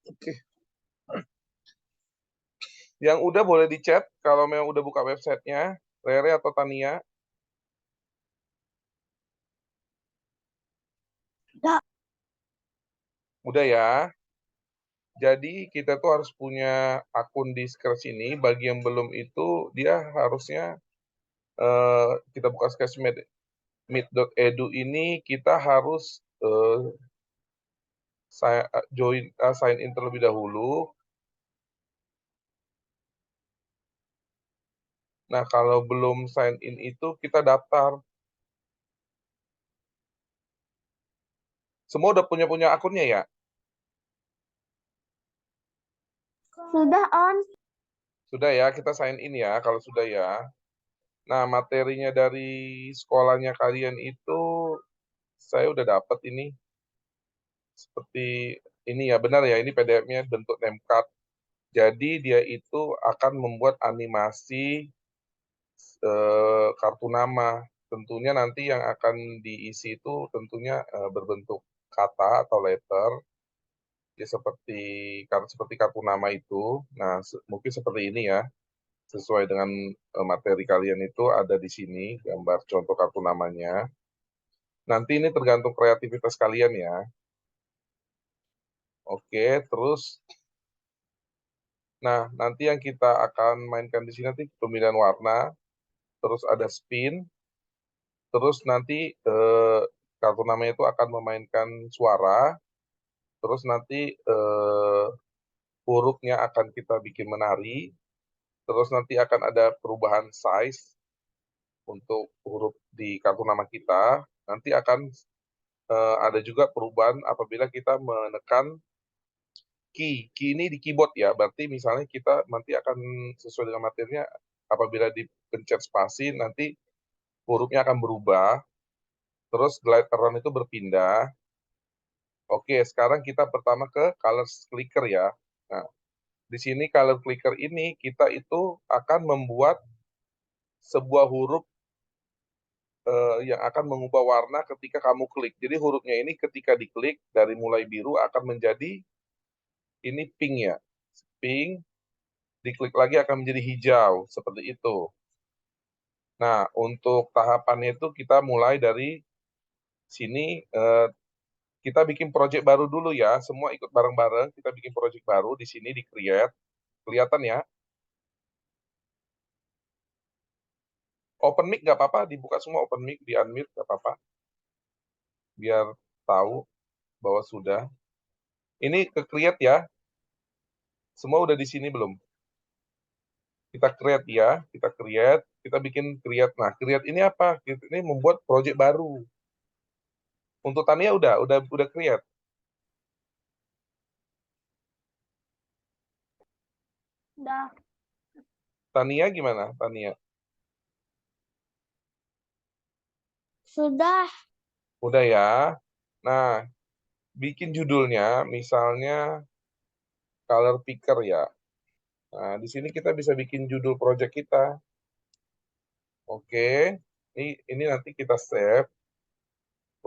Oke. Yang udah boleh di-chat kalau memang udah buka websitenya, Rere atau Tania. Udah. Udah ya. Jadi kita tuh harus punya akun di Scratch ini. Bagi yang belum itu, dia harusnya kita buka Scratch meet.edu ini, kita harus sign in terlebih dahulu. Nah, kalau belum sign in itu kita daftar. Semua udah punya akunnya ya? Sudah on. Sudah ya, kita sign in ya kalau sudah ya. Nah, materinya dari sekolahnya kalian itu saya udah dapat ini. Seperti ini ya, benar ya, ini PDF-nya bentuk name card. Jadi dia itu akan membuat animasi kartu nama. Tentunya nanti yang akan diisi itu tentunya berbentuk kata atau letter. Ya seperti kartu nama itu. Nah, mungkin seperti ini ya. Sesuai dengan materi kalian itu ada di sini gambar contoh kartu namanya. Nanti ini tergantung kreativitas kalian ya. Oke, terus nah nanti yang kita akan mainkan di sini nanti pemilihan warna, terus ada spin, terus nanti kartu namanya itu akan memainkan suara, terus nanti hurufnya akan kita bikin menari, terus nanti akan ada perubahan size untuk huruf di kartu nama kita. Nanti akan ada juga perubahan apabila kita menekan key. Key ini di keyboard ya, berarti misalnya kita nanti akan sesuai dengan materinya, apabila dipencet spasi, nanti hurufnya akan berubah, terus glide around itu berpindah. Oke, sekarang kita pertama ke color clicker ya. Nah, di sini color clicker ini kita itu akan membuat sebuah huruf yang akan mengubah warna ketika kamu klik. Jadi hurufnya ini ketika diklik dari mulai biru akan menjadi ini pink ya. Pink, diklik lagi akan menjadi hijau, seperti itu. Nah, untuk tahapannya itu kita mulai dari sini, kita bikin project baru dulu ya, semua ikut bareng-bareng, kita bikin project baru di sini di create, kelihatan ya. Open mic nggak apa-apa, dibuka semua open mic, di unmute nggak apa-apa, biar tahu bahwa sudah. Ini ke create ya, semua udah di sini belum? Kita create ya, kita bikin create. Nah, create ini apa? Ini membuat project baru. Untuk Tania udah create. Udah. Tania gimana? Tania? Sudah. Udah ya. Nah, bikin judulnya misalnya color picker ya. Nah, di sini kita bisa bikin judul project kita. Oke. Ini nanti kita save.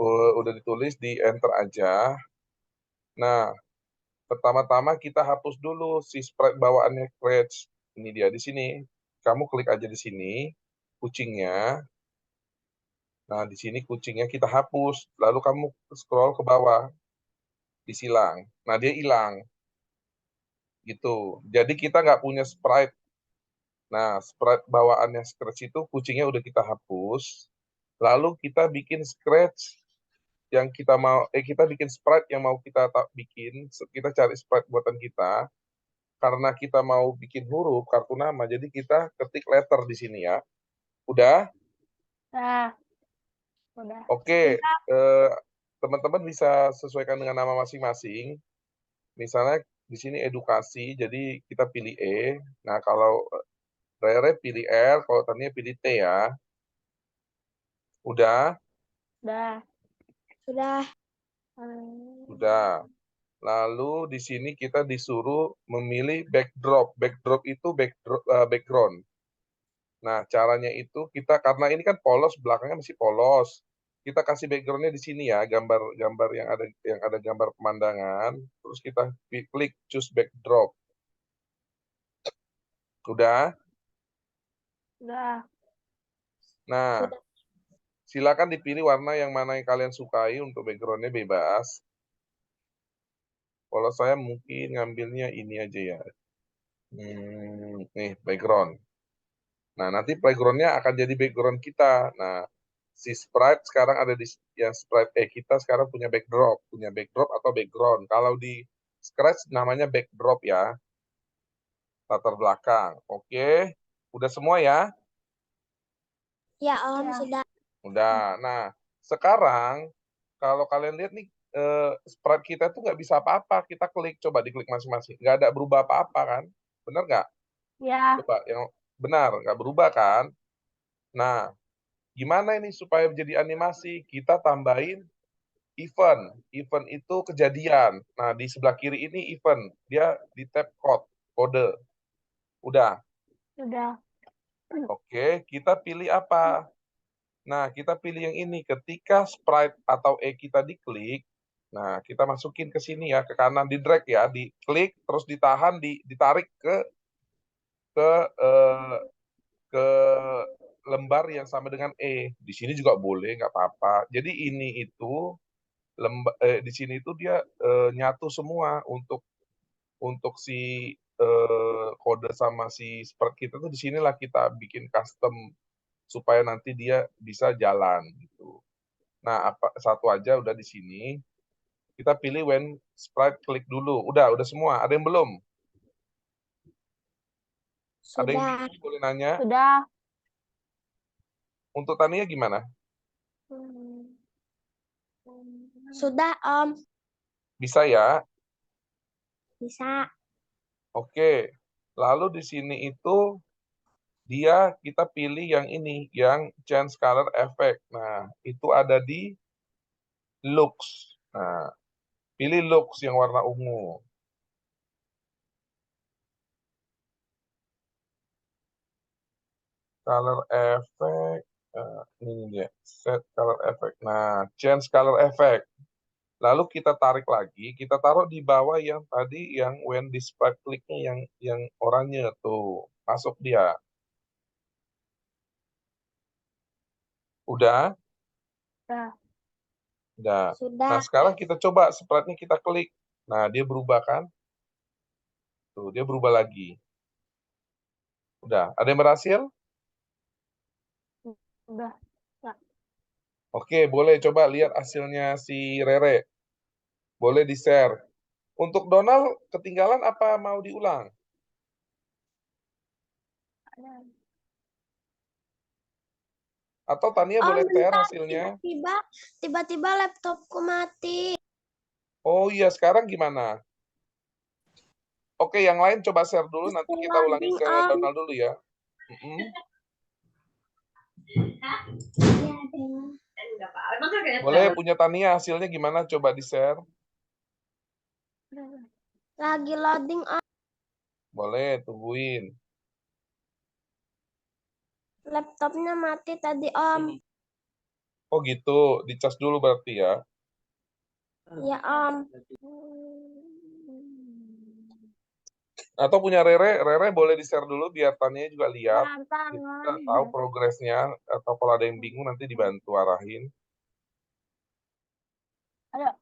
Udah ditulis di enter aja. Nah, pertama-tama kita hapus dulu si sprite bawaannya Scratch. Ini dia di sini. Kamu klik aja di sini kucingnya. Nah, di sini kucingnya kita hapus. Lalu kamu scroll ke bawah, disilang. Nah, dia hilang. Gitu. Jadi kita nggak punya sprite. Nah, sprite bawaannya Scratch itu kucingnya udah kita hapus. Lalu kita bikin Scratch yang kita mau, kita bikin sprite yang mau kita bikin. Kita cari sprite buatan kita. Karena kita mau bikin huruf kartu nama, jadi kita ketik letter di sini ya. Udah? Udah. Udah. Oke. Udah. Teman-teman bisa sesuaikan dengan nama masing-masing. Misalnya di sini edukasi, jadi kita pilih E. Nah, kalau Rere pilih R, kalau Tania pilih T ya. Udah? Udah. Sudah. Sudah. Lalu di sini kita disuruh memilih backdrop. Backdrop itu background. Nah, caranya itu kita, karena ini kan polos, belakangnya masih polos. kita kasih backgroundnya di sini ya, gambar-gambar yang ada gambar pemandangan. Terus kita klik choose backdrop. Udah? Udah. Nah, silakan dipilih warna yang mana yang kalian sukai untuk backgroundnya bebas. Kalau saya mungkin ngambilnya ini aja ya. Nih, background. Nah, nanti backgroundnya akan jadi background kita. Nah, si sprite sekarang ada di yang sprite kita sekarang punya backdrop atau background. Kalau di Scratch namanya backdrop ya, latar belakang. Oke, udah semua ya? Ya, Om, sudah. Udah. Nah, sekarang kalau kalian lihat nih sprite kita tuh nggak bisa apa-apa. Kita coba diklik masing-masing. Nggak ada berubah apa-apa kan? Bener nggak? Ya. Coba yang benar, nggak berubah kan? Nah, gimana ini supaya jadi animasi? Kita tambahin event. Event itu kejadian. Nah, di sebelah kiri ini event. Dia di tab kode. Udah. Sudah. Oke, kita pilih apa? Nah, kita pilih yang ini. Ketika sprite atau kita diklik, nah kita masukin ke sini ya, ke kanan, di drag ya, diklik, terus ditahan, ditarik ke eh, ke lembar yang sama dengan Di sini juga boleh, nggak apa-apa. Jadi ini itu di sini itu dia nyatu semua untuk si kode sama si spread kita tuh di sinilah kita bikin custom supaya nanti dia bisa jalan gitu. Nah, satu aja udah di sini. Kita pilih when sprite klik dulu. Udah semua. Ada yang belum? Ada yang Sudah. bingung boleh nanya? Sudah. Untuk Tania gimana? Sudah, Om. Bisa ya? Bisa. Oke. Lalu di sini itu kita pilih yang ini, yang change color effect. Nah, itu ada di looks. Nah, pilih looks yang warna ungu. Color effect. Ini dia, set color effect. Nah, change color effect. Lalu kita tarik lagi, kita taruh di bawah yang tadi yang when display click-nya yang oranye tuh. Masuk dia. Udah? Sudah. Udah. Nah, Sudah. sekarang kita coba sprite-nya kita klik. Nah, dia berubah kan? Tuh, dia berubah lagi. Udah. Ada yang berhasil? Sudah. Oke, boleh coba lihat hasilnya si Rere. Boleh di-share. Untuk Donald, ketinggalan apa mau diulang? Atau Tania boleh share bentar. hasilnya? Tiba-tiba laptopku mati. Oh iya, sekarang gimana? Oke, yang lain coba share dulu, nanti kita ulangi ke Donald dulu ya. Boleh punya Tania hasilnya gimana? Coba di-share. Lagi loading, Om. Boleh, tungguin. Laptopnya mati tadi, Om. Oh gitu, dicas dulu berarti ya. Ya, Om. Atau punya Rere boleh di-share dulu biar Tania juga lihat. Kita tahu progresnya, atau kalau ada yang bingung nanti dibantu arahin. Ada.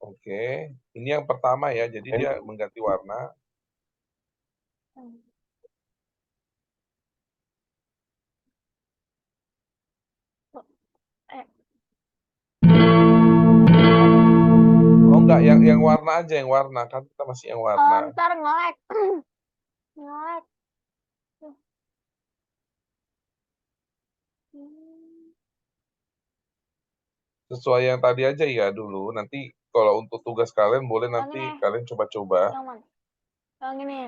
Oke, ini yang pertama ya, jadi dia mengganti warna. Oh enggak, yang warna aja, yang warna. Kan kita masih yang warna. Ntar nge-lag. Nge-lag. Sesuai yang tadi aja ya dulu. Nanti kalau untuk tugas kalian boleh nanti kalian coba-coba. Yang ini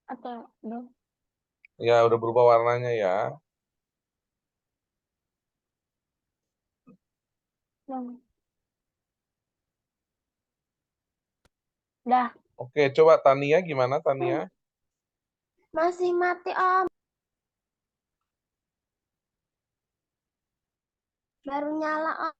atau belum? Ya udah berubah warnanya ya. Belum. Dah. Oke, coba Tania gimana Tania? Masih mati, Om. Baru nyala.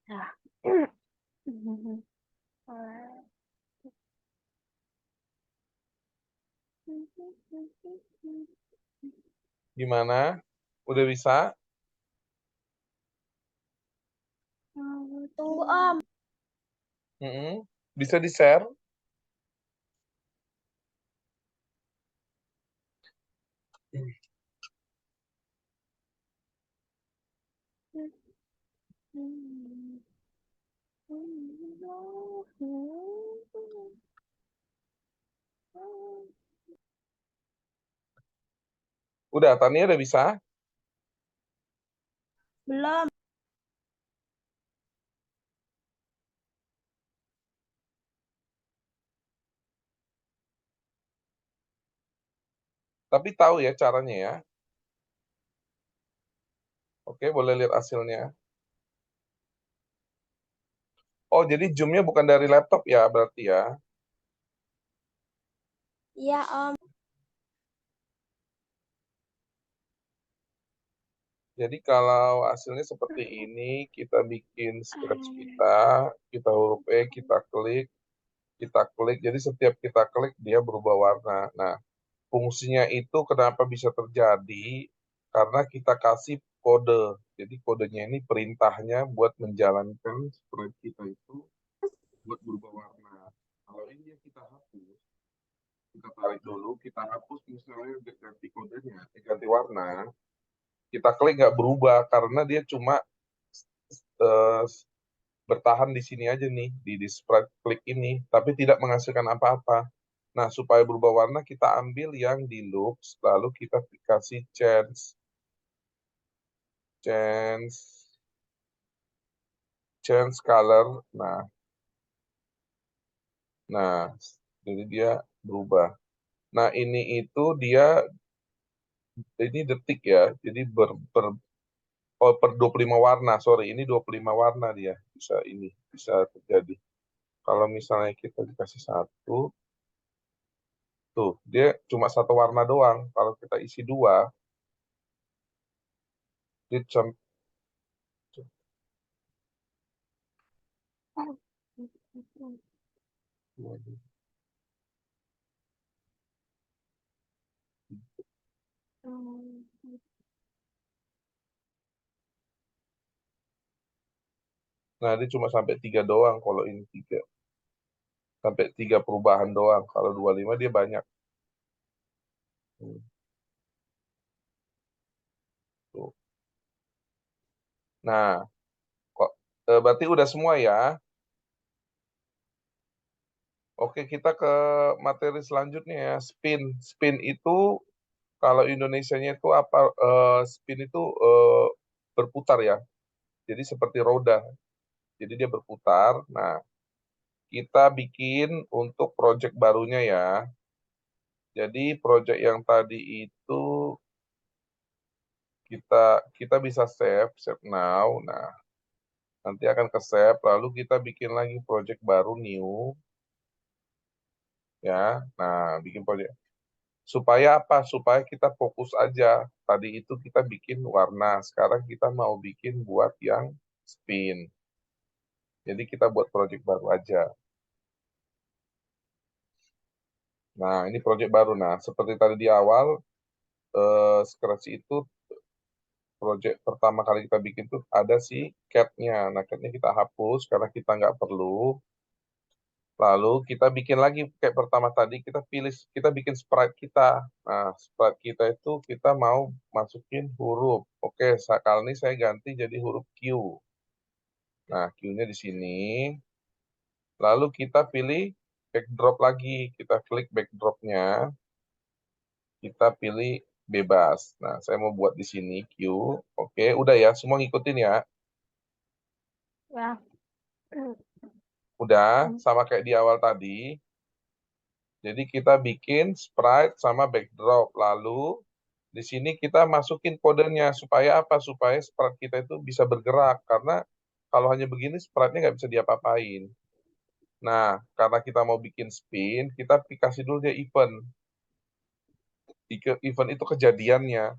Nah. Gimana? Udah bisa? Tunggu Om. Bisa di-share? Udah, Tania udah bisa? Belum. Tapi tahu ya caranya ya. Oke, boleh lihat hasilnya. Oh, jadi Zoom-nya bukan dari laptop ya berarti ya? Iya Om. Jadi kalau hasilnya seperti ini, kita bikin scratch kita huruf E, kita klik. Jadi setiap kita klik dia berubah warna. Nah, fungsinya itu kenapa bisa terjadi? Karena kita kasih kode. Jadi kodenya ini perintahnya buat menjalankan script kita itu buat berubah warna. Kalau ini yang kita hapus, kita tarik dulu, kita hapus misalnya ganti kodenya, ganti warna, kita klik nggak berubah karena dia cuma eh, bertahan di sini aja nih, di sprite klik ini, tapi tidak menghasilkan apa-apa. Nah, supaya berubah warna, kita ambil yang di loops, lalu kita kasih change color. Nah, jadi dia berubah. Nah, ini itu dia, ini detik ya, jadi per 25 warna, sorry, ini 25 warna dia, bisa terjadi. Kalau misalnya kita dikasih satu, tuh, dia cuma satu warna doang. Kalau kita isi dua, dia nah, dia cuma sampai 3 doang kalau ini 3. Sampai 3 perubahan doang. Kalau 25 dia banyak. Tuh. Nah, kok berarti udah semua ya. Oke, kita ke materi selanjutnya ya. Spin. Spin itu kalau Indonesianya itu apa? Spin itu berputar ya. Jadi seperti roda. Jadi dia berputar. Nah, kita bikin untuk project barunya ya. Jadi project yang tadi itu kita bisa save now. Nah, nanti akan ke save, lalu kita bikin lagi project baru new ya. Nah, bikin project supaya apa? Supaya kita fokus aja. Tadi itu kita bikin warna, sekarang kita mau bikin buat yang spin. Jadi kita buat project baru aja. Nah, ini project baru. Nah, seperti tadi di awal, Scratch itu project pertama kali kita bikin tuh ada si cat-nya. Nah, cat-nya kita hapus karena kita nggak perlu. Lalu kita bikin lagi kayak pertama tadi, kita bikin sprite kita. Nah, sprite kita itu kita mau masukin huruf. Oke, kali ini saya ganti jadi huruf Q. Nah, Q-nya di sini. Lalu kita pilih backdrop lagi. Kita klik backdropnya. Kita pilih bebas. Nah, saya mau buat di sini Q. Oke, udah ya, semua ngikutin ya. Ya. Udah, sama kayak di awal tadi. Jadi kita bikin sprite sama backdrop. Lalu di sini kita masukin kodenya supaya apa? Supaya sprite kita itu bisa bergerak. Karena kalau hanya begini sprite-nya nggak bisa diapa-apain. Nah, karena kita mau bikin spin, kita kasih dulu dia event. Event itu kejadiannya.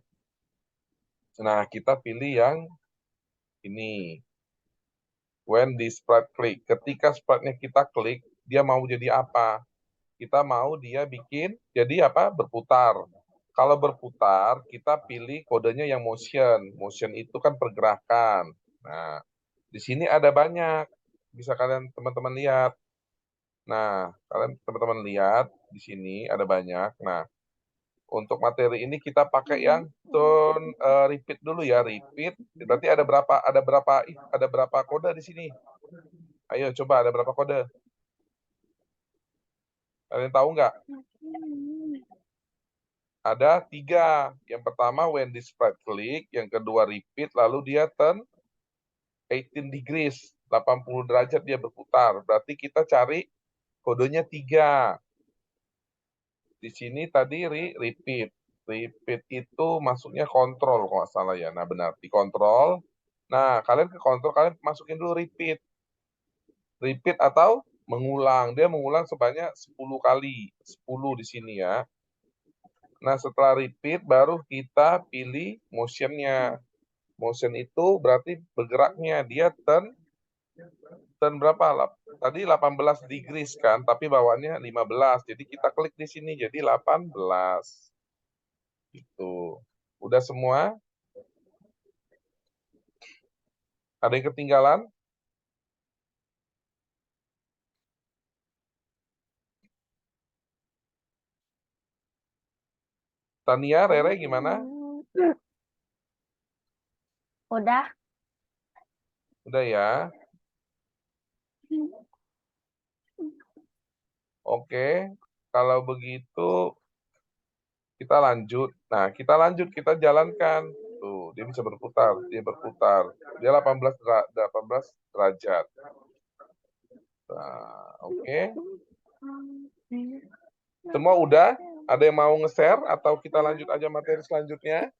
Nah, kita pilih yang ini. When the sprite click. Ketika sprite-nya kita klik, dia mau jadi apa? Kita mau dia bikin jadi apa? Berputar. Kalau berputar, kita pilih kodenya yang motion. Motion itu kan pergerakan. Nah, di sini ada banyak. Bisa kalian teman-teman lihat. Nah, kalian teman-teman lihat di sini ada banyak. Nah, untuk materi ini kita pakai yang turn repeat dulu ya, repeat. Berarti ada berapa kode di sini? Ayo coba ada berapa kode? Kalian tahu nggak? Ada 3. Yang pertama when the sprite click, yang kedua repeat, lalu dia turn 18 degrees, 80 derajat dia berputar. Berarti kita cari kodenya 3. Di sini tadi repeat. Repeat itu masuknya kontrol kalau nggak salah ya. Nah benar, di kontrol. Nah kalian ke kontrol, kalian masukin dulu repeat. Repeat atau mengulang. Dia mengulang sebanyak 10 kali. 10 di sini ya. Nah setelah repeat baru kita pilih motionnya. Motion itu berarti bergeraknya. Dia turn berapa? Tadi 18 degrees kan, tapi bawaannya 15. Jadi kita klik di sini jadi 18. Gitu. Udah semua? Ada yang ketinggalan? Tania, Rere gimana? Udah. Udah ya? Oke. Kalau begitu kita lanjut. Nah, kita lanjut, kita jalankan. Tuh, dia bisa berputar, dia berputar. Dia 18 derajat. Nah, oke. Semua udah? Ada yang mau nge-share atau kita lanjut aja materi selanjutnya?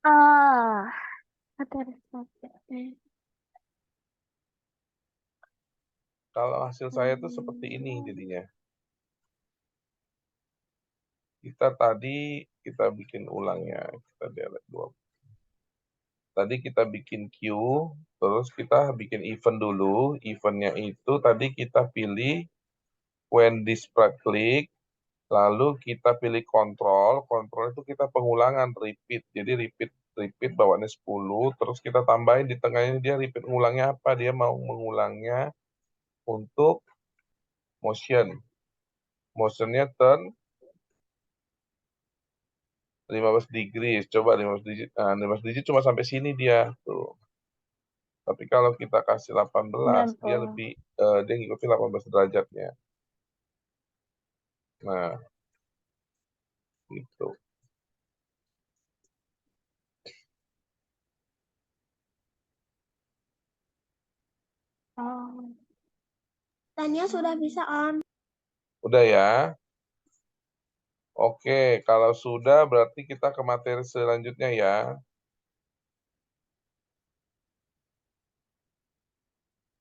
Ah, materi selanjutnya. Kalau hasil saya tuh seperti ini jadinya. Kita bikin ulang ya. Kita delete 2. Tadi kita bikin queue, terus kita bikin event dulu. Eventnya itu tadi kita pilih when this sprite click, lalu kita pilih kontrol. Kontrol itu kita pengulangan, repeat. Jadi repeat bawaannya 10, terus kita tambahin di tengahnya dia repeat ngulangnya apa. Dia mau mengulangnya untuk motion. Motionnya turn 15 degrees. Coba 15 digit. Nah, 15 digit cuma sampai sini dia. Tuh. Tapi kalau kita kasih 18, dia 90. lebih dia ngikutin 18 derajatnya. Nah, gitu. Oh. Tania sudah bisa, Om. Udah ya? Oke, kalau sudah berarti kita ke materi selanjutnya ya.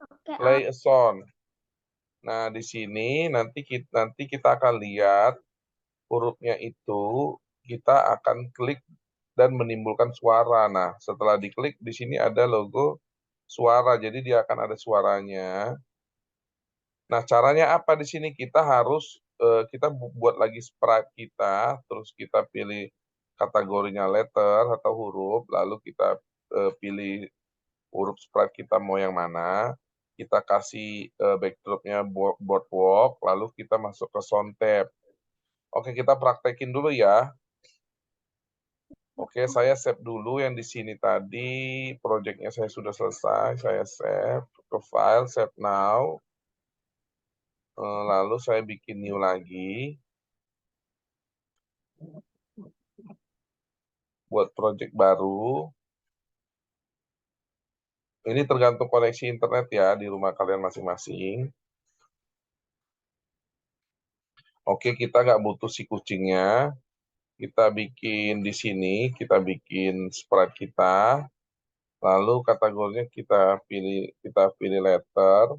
Oke, Om. Play a song. Nah, di sini nanti kita akan lihat hurufnya itu kita akan klik dan menimbulkan suara. Nah, setelah diklik di sini ada logo suara. Jadi dia akan ada suaranya. Nah, caranya apa di sini? Kita buat lagi sprite kita, terus kita pilih kategorinya letter atau huruf, lalu kita pilih huruf sprite kita mau yang mana, kita kasih backdropnya boardwalk, lalu kita masuk ke sound tab. Oke, kita praktekin dulu ya. Oke, saya save dulu yang di sini tadi, projectnya saya sudah selesai, saya save ke file, save now. Lalu saya bikin new lagi. Buat project baru. Ini tergantung koneksi internet ya di rumah kalian masing-masing. Oke, kita nggak butuh si kucingnya. Kita bikin di sini, kita bikin sprite kita. Lalu kategorinya kita pilih letter.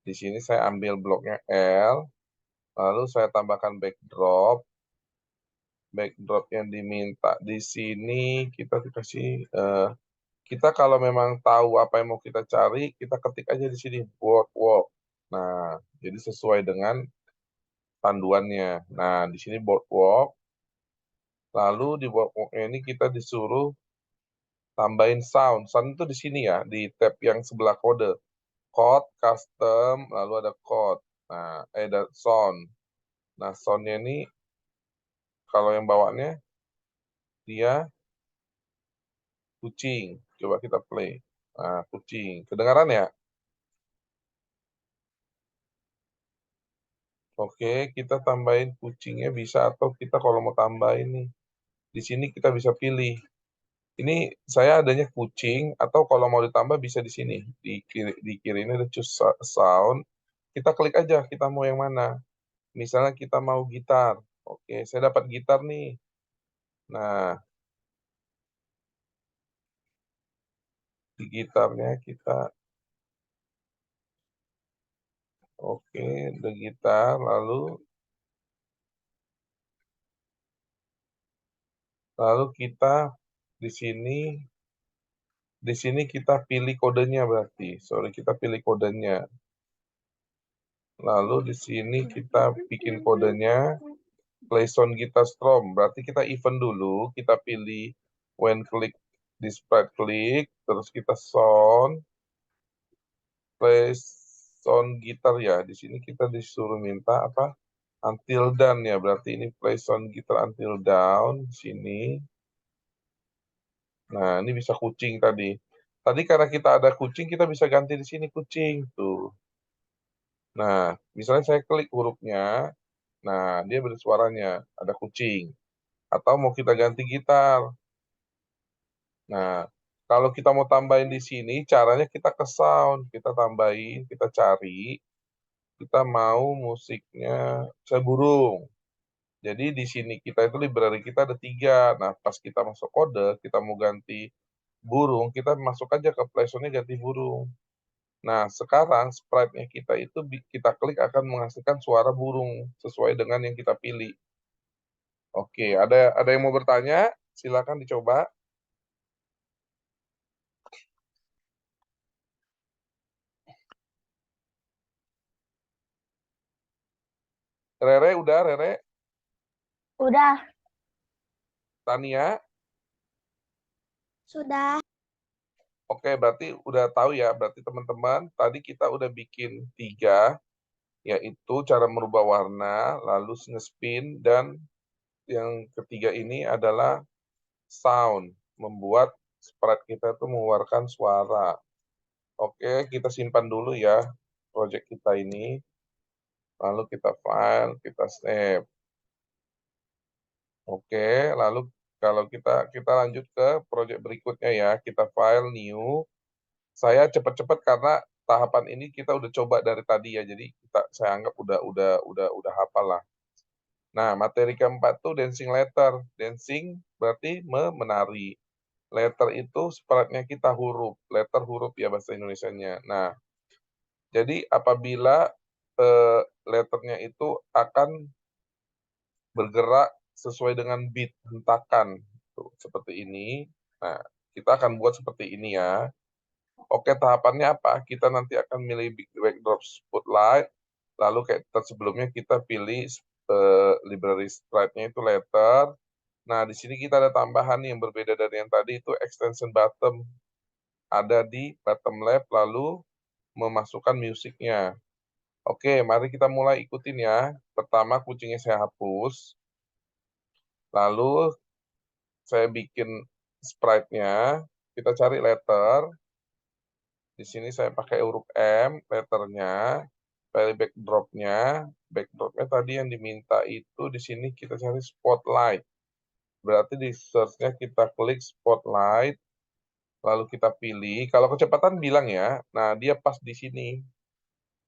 Di sini saya ambil bloknya L. Lalu saya tambahkan backdrop. Backdrop yang diminta di sini kita dikasih kita kalau memang tahu apa yang mau kita cari, kita ketik aja di sini boardwalk. Nah, jadi sesuai dengan panduannya. Nah, di sini boardwalk. Lalu di boardwalknya ini kita disuruh tambahin sound. Sound itu di sini ya, di tab yang sebelah kode. Code, custom, lalu ada code. Nah, ada sound. Nah, soundnya ini kalau yang bawaannya dia kucing. Coba kita play. Nah, kucing. Kedengaran ya? Oke, kita tambahin kucingnya bisa atau kita kalau mau tambahin nih. Di sini kita bisa pilih. Ini saya adanya kucing atau kalau mau ditambah bisa di sini. Di kiri ini ada choose sound. Kita klik aja kita mau yang mana. Misalnya kita mau gitar. Oke, saya dapat gitar nih. Nah, di gitarnya kita oke, the gitar lalu kita di sini kita pilih kodenya berarti. Sorry, kita pilih kodenya. Lalu di sini kita bikin kodenya play sound guitar strum. Berarti kita event dulu, kita pilih when click di sprite click, terus kita sound play sound gitar ya. Di sini kita disuruh minta apa? Until done ya. Berarti ini play sound gitar until down di sini. Nah, ini bisa kucing tadi. Tadi karena kita ada kucing, kita bisa ganti di sini kucing tuh. Nah, misalnya saya klik hurufnya, nah dia bersuaranya ada kucing. Atau mau kita ganti gitar. Nah, kalau kita mau tambahin di sini, caranya kita ke sound, kita tambahin, kita cari, kita mau musiknya saya burung. Jadi di sini kita itu library kita ada 3. Nah, pas kita masuk kode, kita mau ganti burung, kita masuk aja ke playstore-nya ganti burung. Nah, sekarang sprite-nya kita itu kita klik akan menghasilkan suara burung sesuai dengan yang kita pilih. Oke, ada yang mau bertanya? Silakan dicoba. Rere udah, Rere, Udah. Tania. Sudah. Oke, berarti udah tahu ya. Berarti teman-teman, tadi kita udah bikin 3, yaitu cara merubah warna, lalu nge-spin, dan yang ketiga ini adalah sound, membuat sprite kita itu mengeluarkan suara. Oke, kita simpan dulu ya project kita ini. Lalu kita file, kita save. Oke, lalu kalau kita lanjut ke project berikutnya ya, kita file new. Saya cepat-cepat karena tahapan ini kita udah coba dari tadi ya, jadi saya anggap udah hafal lah. Nah, materi keempat tuh dancing letter. Dancing berarti menari. Letter itu sprite-nya kita huruf, letter huruf ya bahasa Indonesianya. Nah, jadi apabila letternya itu akan bergerak sesuai dengan beat hentakan tuh, seperti ini. Nah, kita akan buat seperti ini ya. Oke, tahapannya apa? Kita nanti akan milih backdrop spotlight, lalu kayak sebelumnya kita pilih library sprite-nya itu letter. Nah, di sini kita ada tambahan yang berbeda dari yang tadi, itu extension bottom. Ada di bottom left, lalu memasukkan musiknya. Oke, mari kita mulai ikutin ya. Pertama, kucingnya saya hapus. Lalu, saya bikin sprite-nya. Kita cari letter. Di sini saya pakai huruf M, letternya, pilih backdrop-nya. Backdrop-nya tadi yang diminta itu di sini kita cari spotlight. Berarti di search-nya kita klik spotlight, Lalu kita pilih, kalau kecepatan bilang ya, nah dia pas di sini.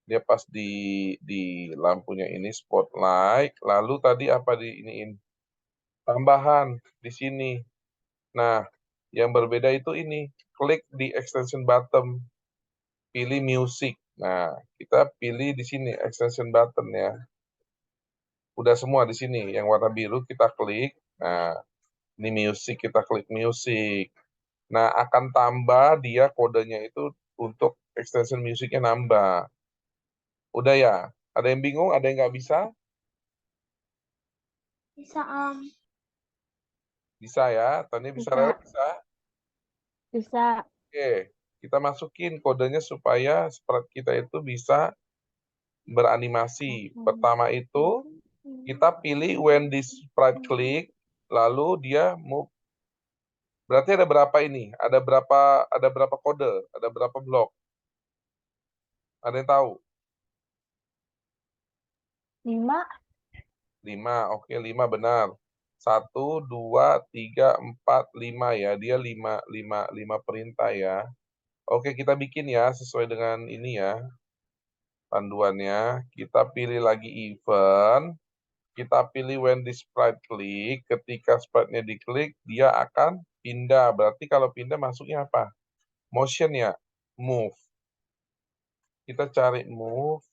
Dia pas di lampunya ini, spotlight, lalu tadi apa di iniin? Tambahan di sini. Nah, yang berbeda itu ini, klik di extension button, pilih music. Nah, kita pilih di sini extension button ya. Udah semua di sini, yang warna biru kita klik. Nah, ini music, kita klik music. Nah, akan tambah dia kodenya itu untuk extension musiknya nambah. Udah ya? Ada yang bingung? Ada yang nggak bisa? Bisa, Om. Bisa ya? Tanya bisa, Bisa. Rel? Bisa? Bisa. Oke, kita masukin kodenya supaya sprite kita itu bisa beranimasi. Pertama itu, kita pilih when this sprite click, lalu dia move. Berarti ada berapa ini? Ada berapa kode? Ada berapa blok? Ada yang tahu? 5. 5, oke 5 benar. 1, 2, 3, 4, 5 ya. Dia 5 perintah ya. Oke, kita bikin ya sesuai dengan ini ya. Panduannya. Kita pilih lagi event. Kita pilih when the sprite klik. Ketika sprite-nya diklik, dia akan pindah. Berarti kalau pindah masuknya apa? Motion ya? Move. Kita cari move.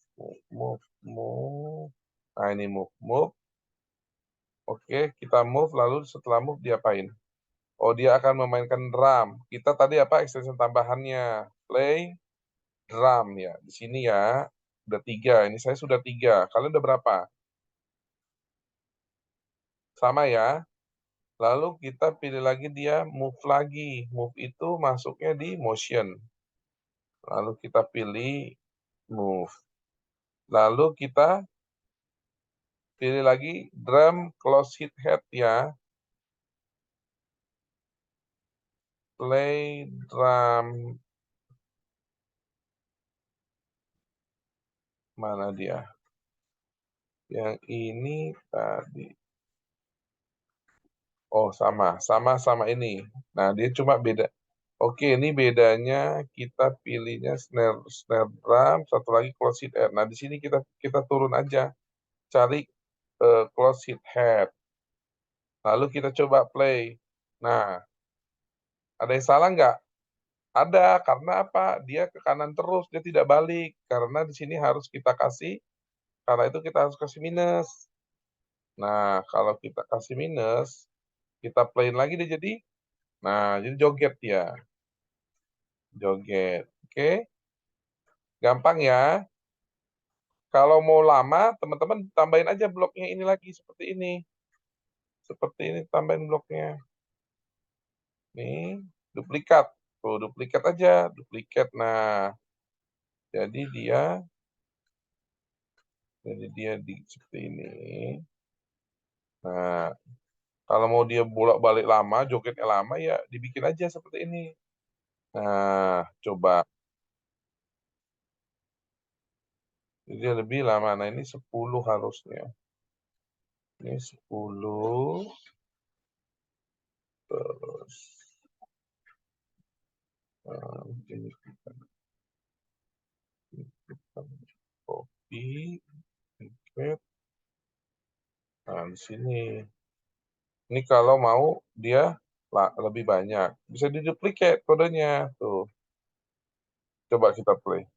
Move. Nah ini move. Oke, kita move, lalu setelah move dia apain? Oh, dia akan memainkan drum. Kita tadi apa extension tambahannya? Play drum ya. Di sini ya, udah 3. Ini saya sudah 3. Kalian udah berapa? Sama ya. Lalu kita pilih lagi dia move lagi. Move itu masuknya di motion. Lalu kita pilih move. Lalu kita pilih lagi drum close hit head ya. Play drum. Mana dia? Yang ini tadi. Oh, sama ini. Nah, dia cuma beda. Oke, ini bedanya kita pilihnya snare drum, satu lagi close hit head. Nah, di sini kita turun aja, cari close hit head. Lalu kita coba play. Nah, ada yang salah nggak? Ada, karena apa? Dia ke kanan terus, dia tidak balik. Karena di sini harus kita kasih, karena itu kita harus kasih minus. Nah, kalau kita kasih minus, kita playin lagi dia jadi, nah, jadi joget ya. Joget, oke? Gampang ya. Kalau mau lama, teman-teman tambahin aja bloknya ini lagi, seperti ini. Seperti ini, tambahin bloknya. Nih, duplikat. Tuh, duplikat aja, duplikat. Nah, jadi dia seperti ini. Nah, kalau mau dia bolak-balik lama, jogetnya lama, ya dibikin aja seperti ini. Nah, coba. Jadi dia lebih lama. Nah, ini 10 harusnya. Ini 10. Terus. Ini kita copy. Paste. Nah, di sini. Ini kalau mau dia lebih banyak. Bisa diduplikat kodenya. Tuh. Coba kita play.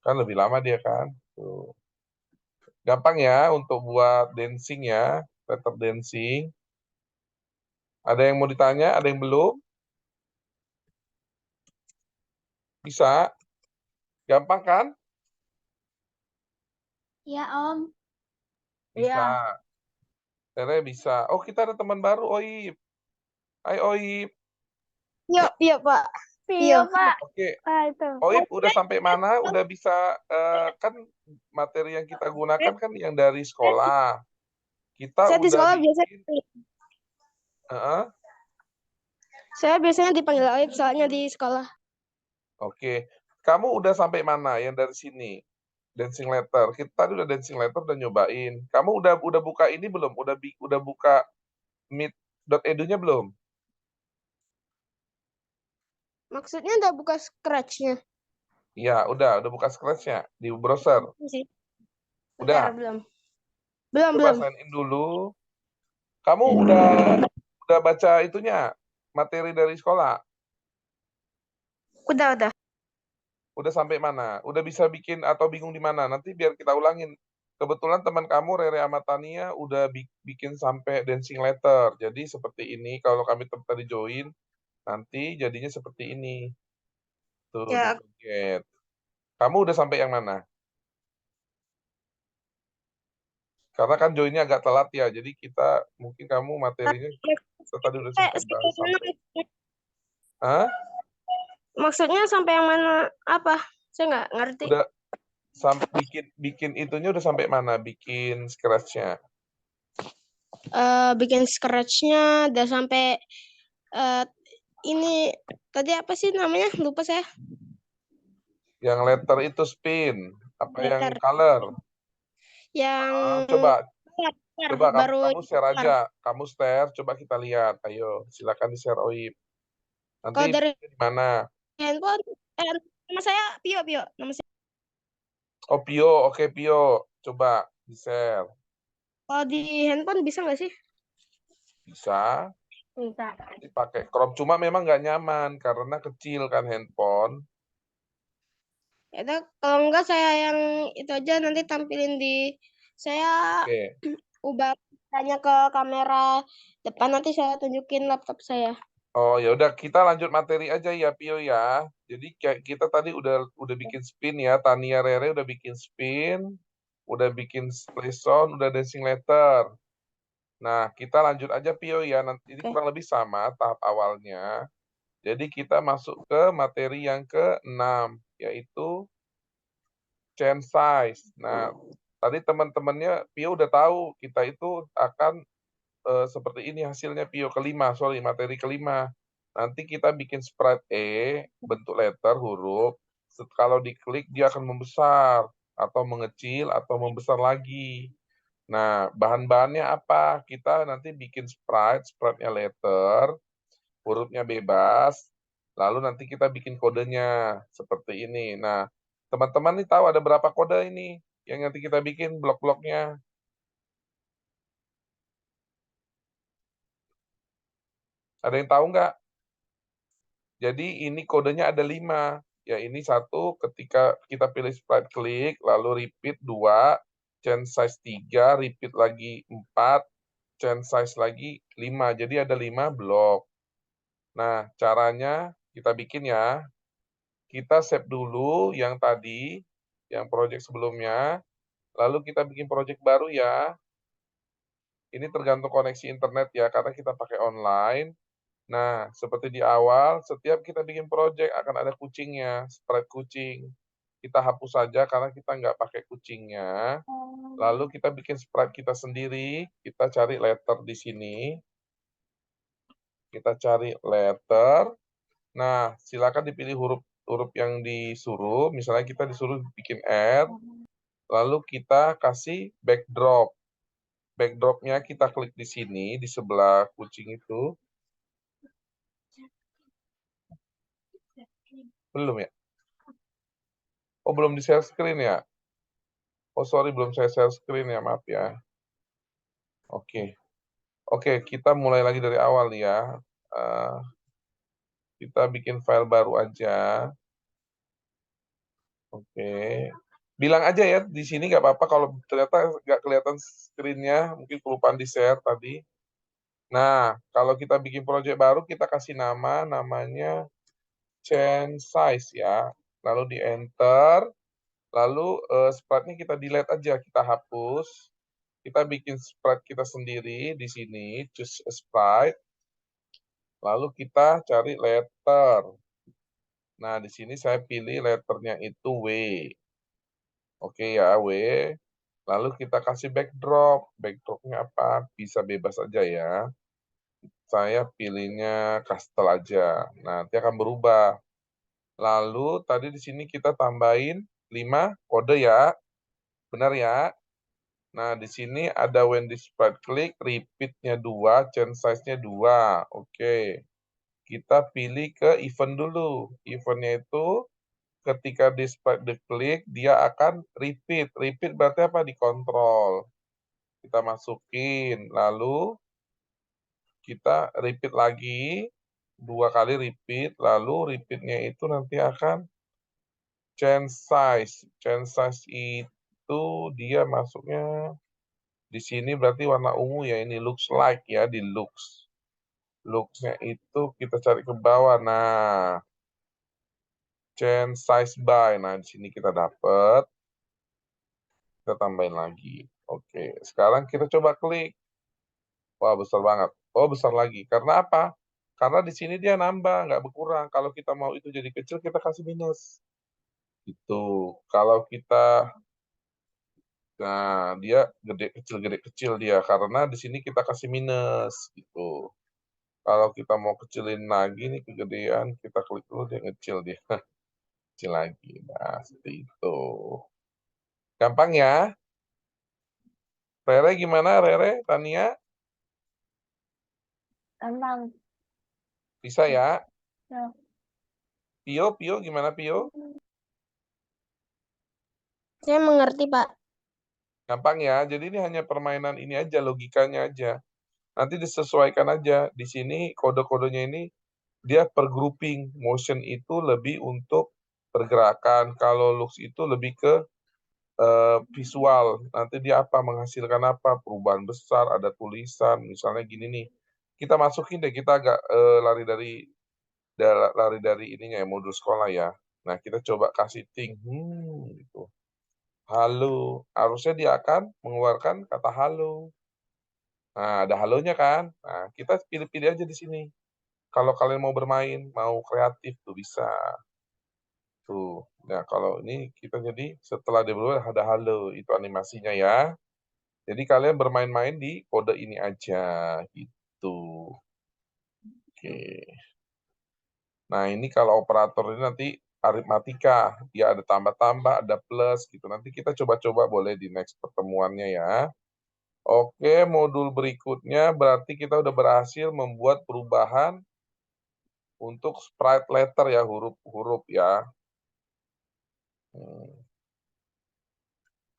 Kan lebih lama dia kan. Tuh. Gampang ya untuk buat dancing ya. Letter dancing. Ada yang mau ditanya? Ada yang belum? Bisa? Gampang kan? Iya, Om. Bisa. Iya. Tere bisa. Oh, kita ada teman baru, Oip. Hai, Oip. Iya, Pak. Iya, Pak. Oke. Itu. Oip udah sampai mana? Udah bisa, kan materi yang kita gunakan kan yang dari sekolah. Kita Saya di udah sekolah bikin. saya biasanya dipanggil Aib soalnya di sekolah. Oke. Kamu udah sampai mana yang dari sini? Dancing letter. Kita tadi udah dancing letter udah nyobain. Kamu udah buka ini belum? Udah buka meet.edu-nya belum? Maksudnya udah buka Scratch-nya? Iya, udah buka Scratch-nya di browser. Iya sih. Udah. Bentar, belum. Belum, Coba belum. sign in dulu. Kamu udah baca itunya, materi dari sekolah? Udah. Udah sampai mana? Udah bisa bikin atau bingung di mana? Nanti biar kita ulangin. Kebetulan teman kamu Rere Amatania udah bikin sampai dancing letter. Jadi seperti ini kalau kami tadi join, nanti jadinya seperti ini. Tuh di Ya, Forget. Kamu udah sampai yang mana? Karena kan joinnya agak telat ya. Jadi kita mungkin kamu materinya kita tadi udah sempat bahas sampai. Hah? maksudnya sampai yang mana? Apa? Saya nggak ngerti. Udah bikin itunya udah sampai mana? Bikin scratch-nya. Bikin Scratch-nya udah sampai ini tadi apa sih namanya? Lupa saya. Yang letter itu spin, apa yang Letter color? yang Coba baru kamu share aja, kamu share, coba kita lihat. Ayo, silakan di share Oip. kalau Nanti dari di mana? handphone nama saya Pio nama saya. Oh Pio, oke Pio, coba di share. Kalau di handphone bisa nggak sih? Bisa Bisa. dipakai crop, cuma memang nggak nyaman karena kecil kan handphone. Ya udah, kalau enggak saya yang itu aja nanti tampilin di saya Oke. ubah tanya ke kamera depan, nanti saya tunjukin laptop saya. Oh ya udah kita lanjut materi aja ya Pio ya. Jadi kayak kita tadi udah bikin spin ya, Tania Rere udah bikin spin, udah bikin play sound, udah dancing letter. Nah, kita lanjut aja Pio ya. Nanti ini Oke. kurang lebih sama tahap awalnya. Jadi kita masuk ke materi yang ke-6 yaitu chain size. Nah, tadi teman-temannya Pio udah tahu kita itu akan seperti ini hasilnya Pio materi kelima. Nanti kita bikin sprite E, bentuk letter, huruf. Kalau diklik dia akan membesar, atau mengecil, atau membesar lagi. Nah, bahan-bahannya apa? Kita nanti bikin sprite-nya letter, hurufnya bebas, lalu nanti kita bikin kodenya, seperti ini. Nah, teman-teman nih tahu ada berapa kode ini yang nanti kita bikin blok-bloknya? Ada yang tahu nggak? Jadi ini kodenya ada 5. Ya ini 1 ketika kita pilih sprite klik, lalu repeat 2, chain size 3, repeat lagi 4, chain size lagi 5. Jadi ada 5 blok. Nah, caranya kita bikin ya. Kita save dulu yang tadi, yang project sebelumnya, lalu kita bikin project baru ya. Ini tergantung koneksi internet ya, karena kita pakai online. Nah, seperti di awal, setiap kita bikin project akan ada kucingnya, sprite kucing. Kita hapus saja karena kita nggak pakai kucingnya. Lalu kita bikin sprite kita sendiri, kita cari letter di sini. Kita cari letter. Nah, silakan dipilih huruf yang disuruh. Misalnya kita disuruh bikin R, lalu kita kasih backdrop. Backdropnya kita klik di sini, di sebelah kucing itu. Belum ya? Oh, belum di share screen ya? Oh, sorry, belum saya share screen ya, maaf ya. Oke. Oke, kita mulai lagi dari awal ya. Kita bikin file baru aja. Oke. Bilang aja ya, di sini nggak apa-apa kalau ternyata nggak kelihatan screen-nya, mungkin kelupaan di-share tadi. Nah, kalau kita bikin project baru, kita kasih namanya chain size ya. Lalu di-enter, lalu sprite-nya kita delete aja, kita hapus. Kita bikin sprite kita sendiri di sini, choose a sprite. Lalu kita cari letter. Nah, di sini saya pilih letternya itu W. Oke ya, W. Lalu kita kasih backdrop. Backdropnya apa? Bisa bebas aja ya. Saya pilihnya kastel aja. Nanti akan berubah. Lalu tadi di sini kita tambahin 5 kode ya. Benar ya? Nah, di sini ada when this sprite click, repeat-nya 2, chain size-nya 2. Oke. kita pilih ke event dulu. Eventnya itu ketika di klik, dia akan repeat. Repeat berarti apa? Dikontrol. Kita masukin, lalu kita repeat lagi, 2 kali repeat, lalu repeatnya itu nanti akan change size. Change size itu dia masuknya di sini berarti warna ungu ya, ini looks like ya, di looks. Looks-nya itu kita cari ke bawah. Nah, change size by. Nah, di sini kita dapat. Kita tambahin lagi. Oke, sekarang kita coba klik. Wah, besar banget. Oh, besar lagi. Karena apa? Karena di sini dia nambah, nggak berkurang. Kalau kita mau itu jadi kecil, kita kasih minus. Gitu. Kalau kita, nah dia gede kecil dia. Karena di sini kita kasih minus. Gitu. Kalau kita mau kecilin lagi nih kegedean, kita klik dulu dia kecil dia. Kecil lagi. Nah, seperti itu. Gampang ya? Rere gimana, Rere? Tania? Gampang. Bisa ya? Ya. Pio gimana Pio? Saya mengerti, Pak. Gampang ya. Jadi ini hanya permainan ini aja, logikanya aja. Nanti disesuaikan aja. Di sini kode-kodenya ini dia per grouping. Motion itu lebih untuk pergerakan. Kalau looks itu lebih ke visual. Nanti dia apa? Menghasilkan apa? Perubahan besar, ada tulisan. Misalnya gini nih. Kita masukin deh, kita agak lari dari ininya ya, modul sekolah ya. Nah, kita coba kasih ting. Gitu. Halo. Harusnya dia akan mengeluarkan kata halo. Nah, ada halonya kan? Nah, kita pilih-pilih aja di sini. Kalau kalian mau bermain, mau kreatif tuh bisa. Tuh. Nah, kalau ini kita jadi setelah dia berubah ada halo, itu animasinya ya. Jadi kalian bermain-main di kode ini aja gitu. Oke. Nah, ini kalau operator ini nanti aritmatika, dia ada tambah-tambah, ada plus gitu. Nanti kita coba-coba boleh di next pertemuannya ya. Oke, modul berikutnya berarti kita udah berhasil membuat perubahan untuk sprite letter ya, huruf-huruf ya.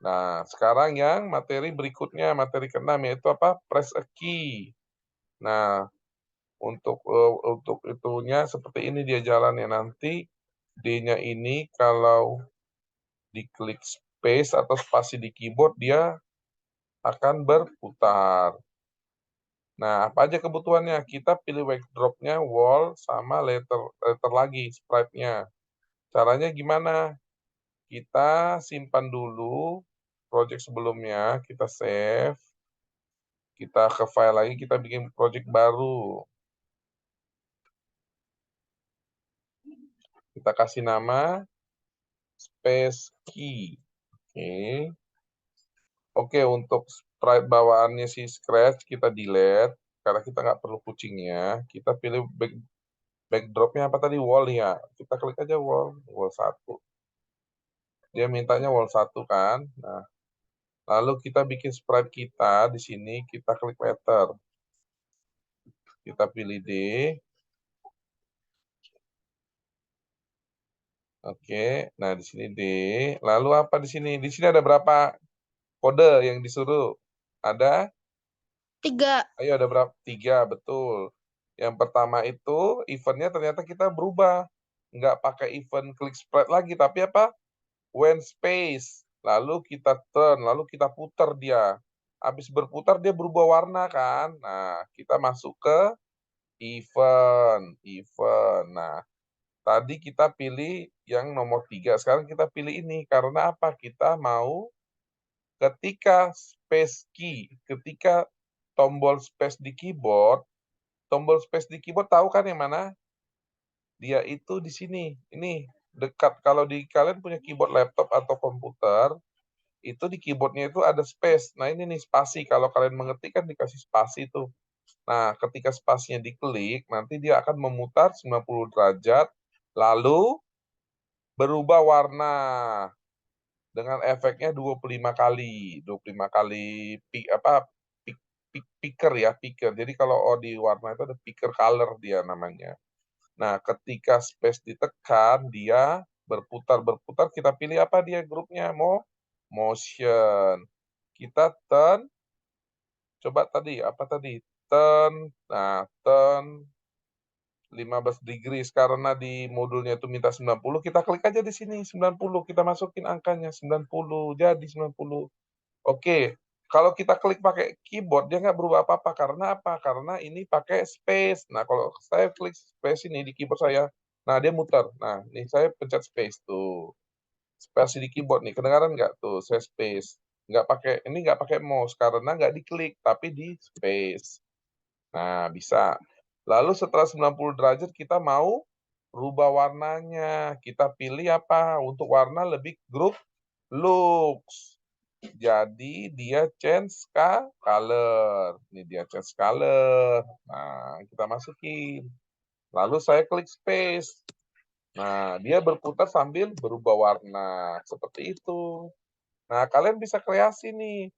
Nah, sekarang yang materi berikutnya, materi ke-6 yaitu apa? Press a key. Nah, untuk itunya seperti ini dia jalannya. Nanti D-nya ini kalau diklik space atau spasi di keyboard dia akan berputar. Nah, apa aja kebutuhannya? Kita pilih backdrop-nya wall sama letter lagi sprite-nya. Caranya gimana? Kita simpan dulu project sebelumnya, kita save. Kita ke file lagi, kita bikin project baru. Kita kasih nama space key. Oke. Oke, untuk sprite bawaannya si Scratch kita delete karena kita nggak perlu kucingnya. Kita pilih backdropnya apa tadi? Wall ya. Kita klik aja wall 1. Dia mintanya wall 1 kan. Nah, lalu kita bikin sprite kita di sini, kita klik letter. Kita pilih D. Oke, nah di sini D. Lalu apa di sini? Di sini ada berapa kode yang disuruh? Ada? 3. Ayo ada berapa? 3, betul. Yang pertama itu eventnya ternyata kita berubah. Nggak pakai event klik sprite lagi, tapi apa? When space. Lalu kita turn, lalu kita putar dia. Habis berputar dia berubah warna kan? Nah, kita masuk ke event. Nah, tadi kita pilih yang nomor 3. Sekarang kita pilih ini. Karena apa? Kita mau ketika space key, ketika tombol space di keyboard tahu kan yang mana? Dia itu di sini. Ini dekat. Kalau di kalian punya keyboard laptop atau komputer, itu di keyboardnya itu ada space. Nah, ini nih spasi. Kalau kalian mengetik kan dikasih spasi tuh. Nah, ketika spasinya diklik, nanti dia akan memutar 90 derajat, lalu berubah warna dengan efeknya 25 kali. 25 kali picker ya, picker. Jadi kalau di warna itu ada picker color dia namanya. Nah, ketika space ditekan, dia berputar-berputar, kita pilih apa dia grupnya? Motion. Kita turn, coba tadi, apa tadi? Turn, nah turn 15 degrees, karena di modulnya itu minta 90, kita klik aja di sini, 90, kita masukin angkanya, 90, jadi 90. Oke, kalau kita klik pakai keyboard, dia nggak berubah apa-apa. Karena apa? Karena ini pakai space. Nah, kalau saya klik space ini di keyboard saya, nah dia muter. Nah, ini saya pencet space tuh. Space di keyboard nih, kedengaran nggak tuh? Saya space. Ini nggak pakai mouse, karena nggak diklik, tapi di space. Nah, bisa. Lalu setelah 90 derajat, kita mau rubah warnanya. Kita pilih apa? Untuk warna lebih grup looks. Jadi dia change color. Ini dia change color. Nah, kita masukin. Lalu saya klik space. Nah, dia berputar sambil berubah warna. Seperti itu. Nah, kalian bisa kreasi nih.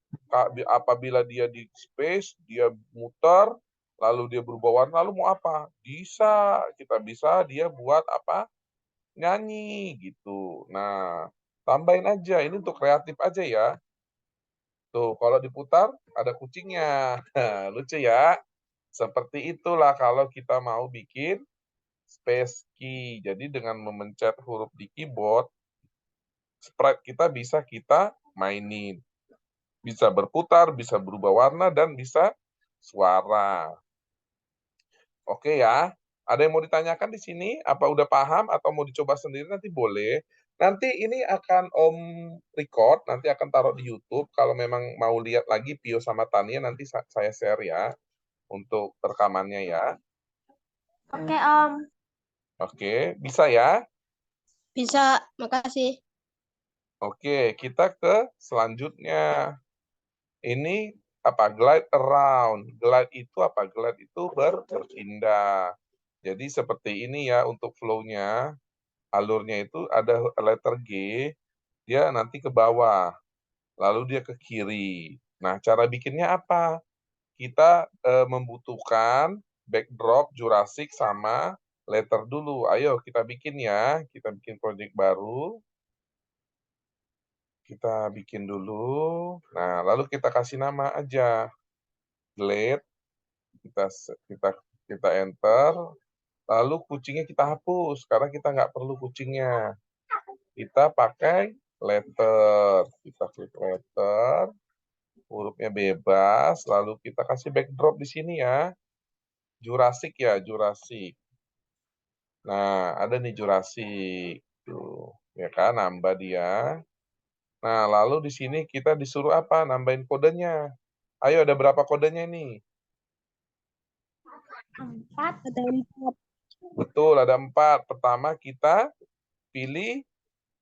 Apabila dia di space, dia muter, lalu dia berubah warna, lalu mau apa? Bisa. Kita bisa dia buat apa? Nyanyi gitu. Nah, tambahin aja. Ini untuk kreatif aja ya. Tuh, kalau diputar ada kucingnya. Lucu ya. Seperti itulah kalau kita mau bikin space key. Jadi dengan memencet huruf di keyboard, sprite kita bisa kita mainin. Bisa berputar, bisa berubah warna, dan bisa suara. Oke ya. Ada yang mau ditanyakan di sini? Apa udah paham atau mau dicoba sendiri? Nanti boleh. Nanti ini akan Om record, nanti akan taruh di YouTube. Kalau memang mau lihat lagi Pio sama Tania, nanti saya share ya untuk rekamannya ya. Oke, Om. Oke, bisa ya? Bisa, makasih. Oke, kita ke selanjutnya. Ini apa? Glide around. Glide itu apa? Glide itu berpindah. Jadi seperti ini ya untuk flow-nya. Alurnya itu ada letter G, dia nanti ke bawah. Lalu dia ke kiri. Nah, cara bikinnya apa? Kita membutuhkan backdrop Jurassic sama letter dulu. Ayo kita bikin ya. Kita bikin project baru. Kita bikin dulu. Nah, lalu kita kasih nama aja. Glade. Kita enter. Lalu kucingnya kita hapus karena kita nggak perlu kucingnya. Kita pakai letter. Kita klik letter. Hurufnya bebas, lalu kita kasih backdrop di sini ya. Jurassic ya, Jurassic. Nah, ada nih Jurassic. Tuh, ya kan, nambah dia. Nah, lalu di sini kita disuruh apa? Nambahin kodenya. Ayo, ada berapa kodenya ini? 4. Ada 4. Betul, ada 4. Pertama kita pilih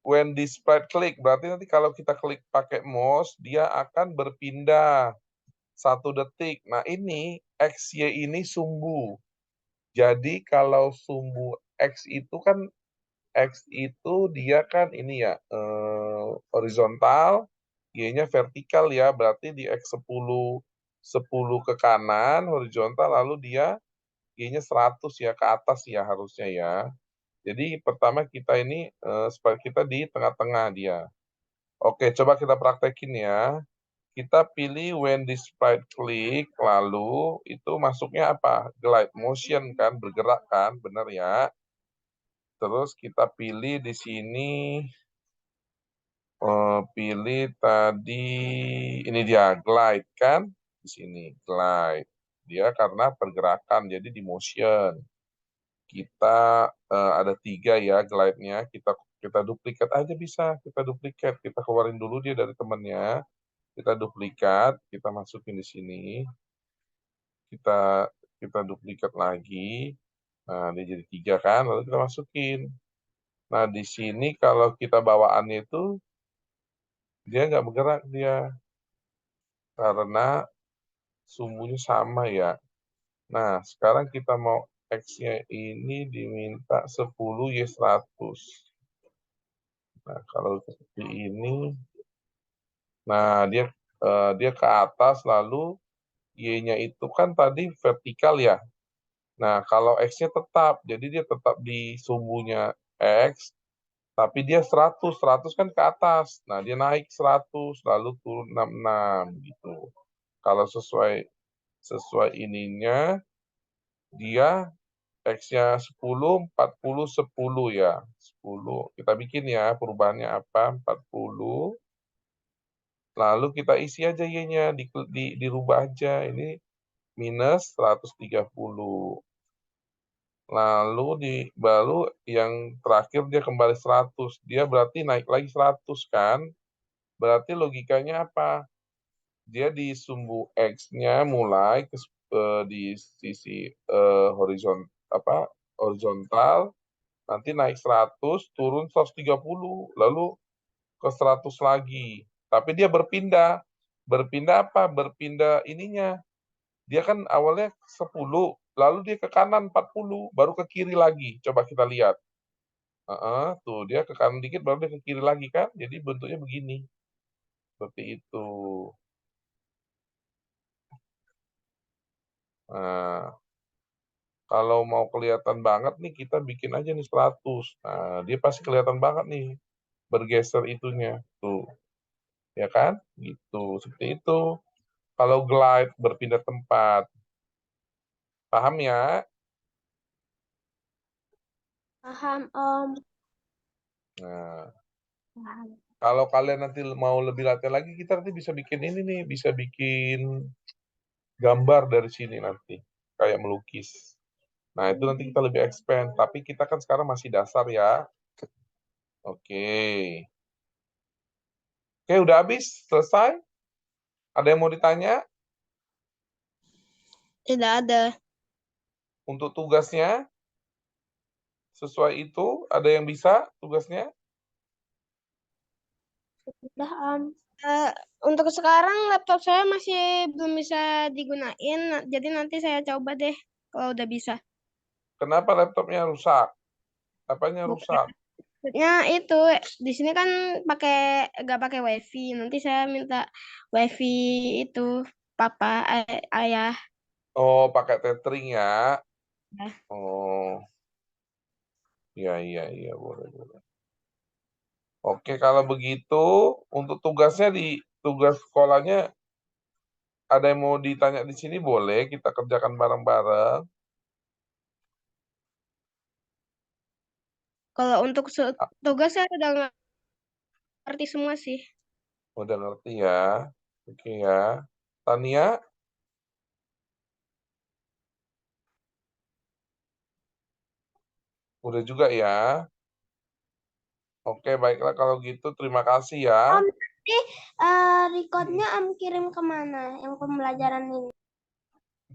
when this sprite click. Berarti nanti kalau kita klik pakai mouse, dia akan berpindah 1 detik. Nah, ini XY ini sumbu. Jadi kalau sumbu X itu kan, X itu dia kan ini ya, horizontal, Y-nya vertikal ya, berarti di X10 ke kanan, horizontal, lalu dia Y-nya 100 ya, ke atas ya harusnya ya. Jadi pertama kita ini, supaya kita di tengah-tengah dia. Oke, coba kita praktekin ya. Kita pilih when this sprite click, lalu itu masuknya apa? Glide motion kan, bergerak kan, benar ya. Terus kita pilih di sini, pilih tadi, ini dia, glide kan, di sini, glide. Dia karena pergerakan, jadi di motion. Kita ada 3 ya glide-nya, kita duplikat aja bisa, kita duplikat. Kita keluarin dulu dia dari temannya, kita duplikat, kita masukin di sini. Kita duplikat lagi. Nah, dia jadi 3 kan, lalu kita masukin. Nah, di sini kalau kita bawaannya itu, dia nggak bergerak dia. Karena sumbunya sama ya. Nah, sekarang kita mau X-nya ini diminta 10 Y 100. Nah, kalau seperti ini, nah dia ke atas, lalu Y-nya itu kan tadi vertikal ya. Nah, kalau X-nya tetap, jadi dia tetap di sumbunya X, tapi dia 100, 100 kan ke atas. Nah, dia naik 100, lalu turun 66 gitu. Kalau sesuai ininya, dia X-nya 10, 40, 10 ya. 10. Kita bikin ya, perubahannya apa? 40. Lalu kita isi aja Y-nya, dirubah aja. Ini minus 130. Lalu baru yang terakhir dia kembali 100. Dia berarti naik lagi 100 kan? Berarti logikanya apa? Dia di sumbu X-nya mulai di sisi horizontal, nanti naik 100, turun 130, lalu ke 100 lagi. Tapi dia berpindah. Berpindah apa? Berpindah ininya. Dia kan awalnya 10, lalu dia ke kanan 40, baru ke kiri lagi. Coba kita lihat. Tuh, dia ke kanan dikit, baru dia ke kiri lagi kan? Jadi bentuknya begini. Seperti itu. Nah, kalau mau kelihatan banget nih, kita bikin aja nih 100. Nah, dia pasti kelihatan banget nih, bergeser itunya. Tuh, ya kan? Gitu, seperti itu. Kalau glide, berpindah tempat. Paham ya? Paham, Om. Nah, Paham. kalau kalian nanti mau lebih latihan lagi, kita nanti bisa bikin ini nih, bisa bikin gambar dari sini nanti, kayak melukis. Nah, itu nanti kita lebih expand, tapi kita kan sekarang masih dasar ya. Oke. Oke, udah habis? Selesai? Ada yang mau ditanya? Tidak ada. Untuk tugasnya, sesuai itu, ada yang bisa tugasnya? Udah, Om. Untuk sekarang laptop saya masih belum bisa digunain, jadi nanti saya coba deh kalau udah bisa. Kenapa laptopnya rusak? Apanya Bukan. rusak? Maksudnya itu di sini kan nggak pakai wifi. Nanti saya minta wifi itu papa ayah. Oh, pakai tethering ya? Ya. Oh, iya, iya, iya, boleh, boleh. Oke, kalau begitu, untuk tugas sekolahnya, ada yang mau ditanya di sini, boleh, kita kerjakan bareng-bareng. Kalau untuk tugas saya udah ngerti semua sih. Udah ngerti ya? Oke ya. Tania, udah juga ya? Oke, baiklah kalau gitu, terima kasih ya. Om, nanti recordnya Om kirim kemana? Yang pembelajaran ini.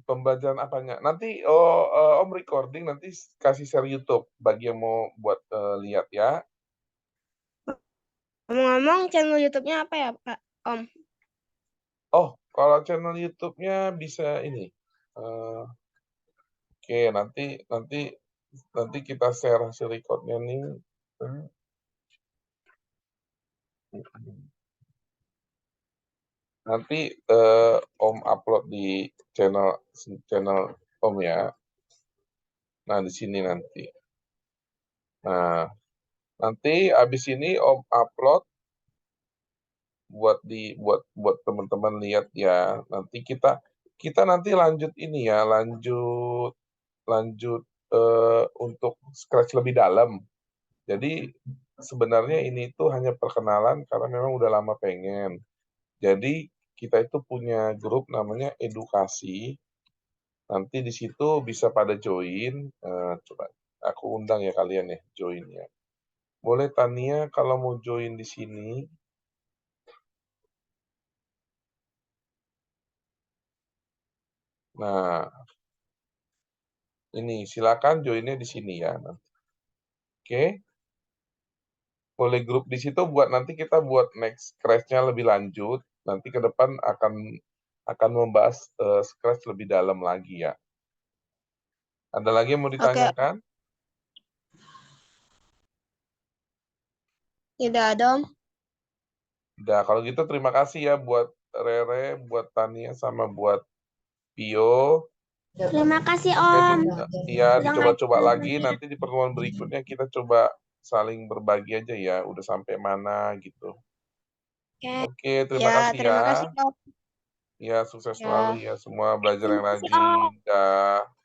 Pembelajaran apanya? Nanti Om recording, nanti kasih share YouTube bagi yang mau buat lihat ya. Ngomong-ngomong channel YouTube-nya apa ya, Pak? Om? Oh, kalau channel YouTube-nya bisa ini. Oke, nanti kita share hasil recordnya nih. Nanti Om upload di channel Om ya. Nah, di sini nanti. Nah, nanti habis ini Om upload buat teman-teman lihat ya. Nanti kita nanti lanjut ini ya, lanjut untuk scratch lebih dalam. Jadi sebenarnya ini itu hanya perkenalan karena memang udah lama pengen. Jadi kita itu punya grup namanya edukasi. Nanti di situ bisa pada join. Coba aku undang ya kalian ya, join ya. Boleh Tania kalau mau join di sini. Nah, ini silakan joinnya di sini ya. Oke. Boleh grup di situ buat nanti kita buat next scratch-nya lebih lanjut. Nanti ke depan akan membahas scratch lebih dalam lagi ya. Ada lagi yang mau Oke, ditanyakan? tidak ada, Om. Udah, kalau gitu terima kasih ya buat Rere, buat Tania, sama buat Pio. Terima kasih Oke, Om. iya Udah dicoba-coba ngajarin. lagi, nanti di pertemuan berikutnya kita coba saling berbagi aja ya, udah sampai mana gitu. Oke. Oke, terima Ya, kasih terima ya. kasih Om. Ya, sukses Ya. selalu ya semua, belajar Terima yang kasih rajin. Om. Dah.